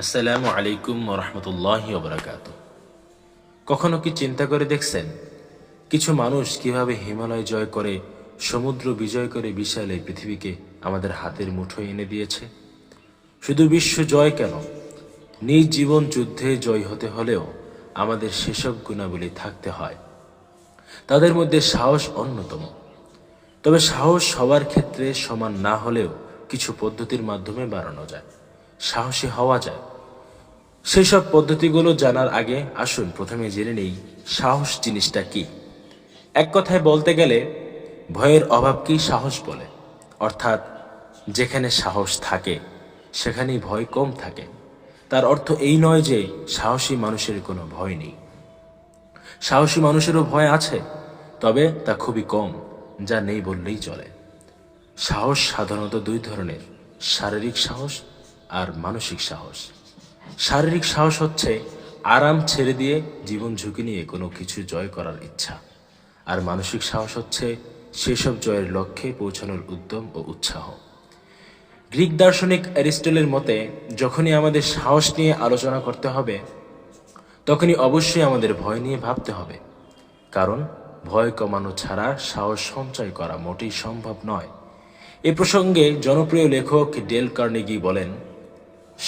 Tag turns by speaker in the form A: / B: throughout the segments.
A: আসসালামু আলাইকুম ওরহমতুল্লাহি ওবরাকাতুহু। কখনো কি চিন্তা করে দেখছেন কিছু মানুষ কিভাবে হিমালয় জয় করে, সমুদ্র বিজয় করে বিশাল এই পৃথিবীকে আমাদের হাতের মুঠোয় এনে দিয়েছে? শুধু বিশ্ব জয় কেন, নিজ জীবন যুদ্ধে জয় হতে হলেও আমাদের সেসব গুণাবলী থাকতে হয়। তাদের মধ্যে সাহস অন্যতম। তবে সাহস সবার ক্ষেত্রে সমান না হলেও কিছু পদ্ধতির মাধ্যমে বাড়ানো যায়, সাহসী হওয়া যায়। সেই সব পদ্ধতিগুলো জানার আগে আসুন প্রথমে জেনে নেই সাহস জিনিসটা কি। এক কথায় বলতে গেলে ভয়ের অভাবকেই সাহস বলে। অর্থাৎ যেখানে সাহস থাকে সেখানেই ভয় কম থাকে। তার অর্থ এই নয় যে সাহসী মানুষের কোনো ভয় নেই। সাহসী মানুষেরও ভয় আছে, তবে তা খুবই কম, যা নেই বললেই চলে। সাহস সাধারণত দুই ধরনের: শারীরিক সাহস আর মানসিক সাহস। শারীরিক সাহস হচ্ছে আরাম ছেড়ে দিয়ে জীবন ঝুঁকি নিয়ে কোনো কিছু জয় করার ইচ্ছা, আর মানসিক সাহস হচ্ছে সেসব জয়ের লক্ষ্যে পৌঁছানোর উদ্যম ও উৎসাহ। গ্রিক দার্শনিক অ্যারিস্টটলের মতে যখনই আমাদের সাহস নিয়ে আলোচনা করতে হবে তখনই অবশ্যই আমাদের ভয় নিয়ে ভাবতে হবে, কারণ ভয় কমানো ছাড়া সাহস সঞ্চয় করা মোটেই সম্ভব নয়। এ প্রসঙ্গে জনপ্রিয় লেখক ডেল কার্নেগি বলেন,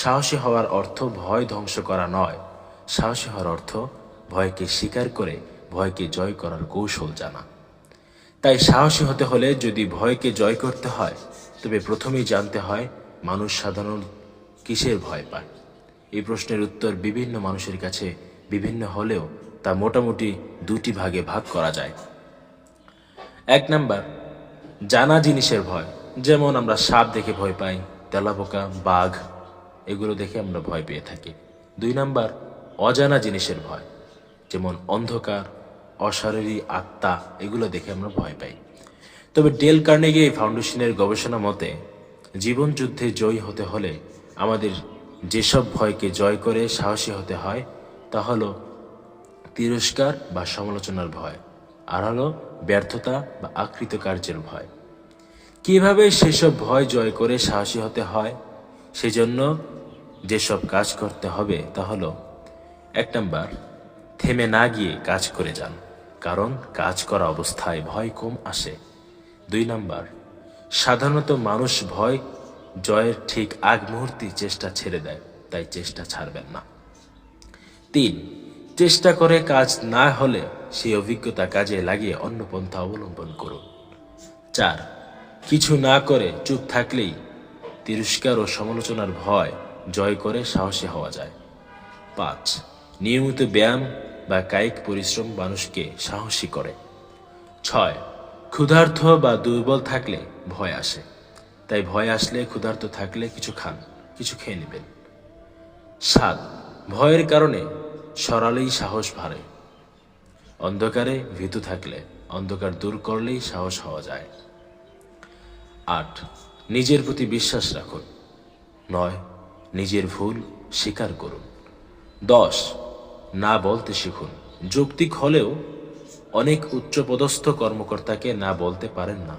A: সাহসী হওয়ার অর্থ ভয় ধ্বংস করা নয়, সাহসী হওয়ার অর্থ ভয়কে স্বীকার করে ভয়কে জয় করার কৌশল জানা। তাই সাহসী হতে হলে যদি ভয়কে জয় করতে হয়, তবে প্রথমেই জানতে হয় মানুষ সাধারণত কিসের ভয় পায়। এই প্রশ্নের উত্তর বিভিন্ন মানুষের কাছে বিভিন্ন হলেও তা মোটামুটি দুটি ভাগে ভাগ করা যায়। 1 নাম্বার, জানা জিনিসের ভয়। যেমন আমরা সাপ দেখে ভয় পাই, তেলাপোকা, বাঘ, এগুলো দেখে আমরা ভয় পেয়ে থাকি। 2 নাম্বার, অজানা জিনিসের ভয়, যেমন অন্ধকার, অশারীরিক আত্মা, এগুলো দেখে আমরা ভয় পাই। তবে ডেল কার্নেগি ফাউন্ডেশনের গবেষণা মতে জীবন যুদ্ধে জয়ী হতে হলে আমাদের যেসব ভয়কে জয় করে সাহসী হতে হয় তা হলো তিরস্কার বা সমালোচনার ভয়, আর হলো ব্যর্থতা বা আকৃত কার্যের ভয়। কিভাবে সেসব ভয় জয় করে সাহসী হতে হয়, সেজন্য যেসব কাজ করতে হবে তা হলো: 1 নাম্বার, থেমে না গিয়ে কাজ করে যান, কারণ কাজ করা অবস্থায় ভয় কম আসে। 2 নাম্বার, সাধারণত মানুষ ভয় জয়ের ঠিক আগ মুহূর্তেই চেষ্টা ছেড়ে দেয়, তাই চেষ্টা ছাড়বেন না। 3, চেষ্টা করে কাজ না হলে সেই অভিজ্ঞতা কাজে লাগিয়ে অন্য পন্থা অবলম্বন করুন। 4, কিছু না করে চুপ থাকলেই তিরস্কার ও সমালোচনার ভয় জয় করে সাহসী হওয়া যায়। 5, নিয়মিত ব্যায়াম বা কায়িক পরিশ্রম মানুষকে সাহসী করে। 6, ক্ষুধার্ত বা দুর্বল থাকলে ভয় আসে, তাই ভয় আসলে ক্ষুধার্ত থাকলে কিছু খান, কিছু খেয়ে নেবেন। 7, ভয়ের কারণে সরালেই সাহস বাড়ে। অন্ধকারে ভীতু থাকলে অন্ধকার দূর করলেই সাহস হওয়া যায়। 8, নিজের প্রতি বিশ্বাস রাখুন। 9, নিজের ভুল স্বীকার করুন। 10, না বলতে শিখুন। যৌক্তিক হলেও অনেক উচ্চপদস্থ কর্মকর্তাকে না বলতে পারেন না।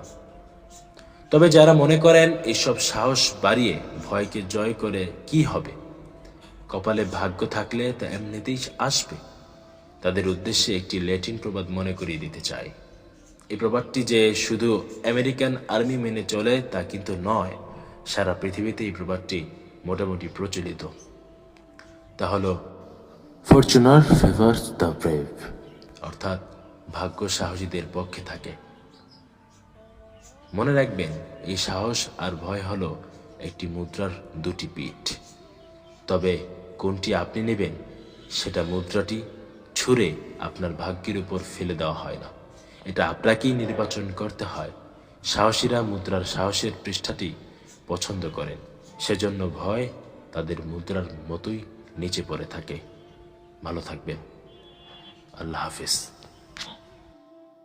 A: তবে যারা মনে করেন এসব সাহস বাড়িয়ে ভয়কে জয় করে কি হবে, কপালে ভাগ্য থাকলে তা এমনিতেই আসবে, তাদের উদ্দেশ্যে একটি ল্যাটিন প্রবাদ মনে করিয়ে দিতে চাই। এই প্রবাদটি যে শুধু আমেরিকান আর্মি মেনে চলে তা কিন্তু নয়, সারা পৃথিবীতে এই প্রবাদটি মোটামুটি প্রচলিত। তা হলো, ফরচুনার ফেভার্স দ্য ব্রেভ, অর্থাৎ ভাগ্য সাহসীদের পক্ষে থাকে। মনে রাখবেন, এই সাহস আর ভয় হলো একটি মুদ্রার দুটি পিঠ। তবে কোনটি আপনি নেবেন সেটা মুদ্রাটি ছুঁড়ে আপনার ভাগ্যের উপর ফেলে দেওয়া হয় না, এটা আপনাকেই নির্বাচন করতে হয়। সাহসীরা মুদ্রার সাহসের পৃষ্ঠাটি পছন্দ করেন, সেজন্য ভয় তাদের মুদ্রার মতোই নিচে পড়ে থাকে। ভালো থাকবেন। আল্লাহ হাফিজ।